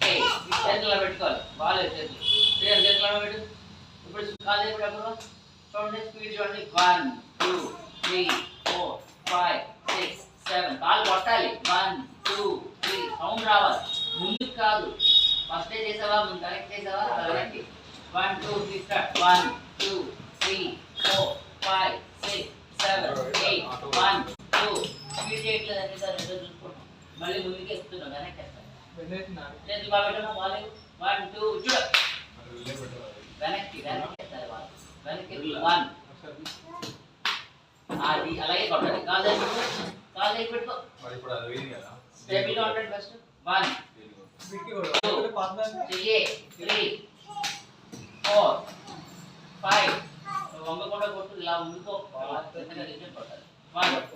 పెట్టుకోవాలి బాగా చేతులు పెట్టు. ఇప్పుడు కాదు చూడండి స్పీడ్ చూడండి 1 2 3 4 5 6 7 కాలు కొట్టాలి 1 2 3 సౌండ్ రావాలి ముందుకు కాదు ఫస్ట్ చేసావా ముందు కరెక్ట్ చేసావా కరెక్ట్ 1 2 3 స్టార్ట్ 1 2 3 4 5 6 7 8 1 2 స్పీడ్ చేయట్లేదు అంటే సార్ ఏదో చూసుకుంటాం మళ్ళీ ముందుకు ఎక్కుతున్నాం కరెక్ట్ చేస్తాం చేతులు బాగా పెట్టాను బాల్ 1 2 చూడ వెనక్కి వెనక్కి వెనక్కి 1 అది అలాగే కొట్టాలి కాల్ దగ్గర పెట్టుకో మరి ఇప్పుడు అది వేయింది కదా స్టేబుల్ గా ఉండండి ఫస్ట్ 1 2 3 4 5 వంగకుండా కొట్టు ఇలా ఉండుకో చిన్నగా రిజల్ట్ కొట్టాలి 1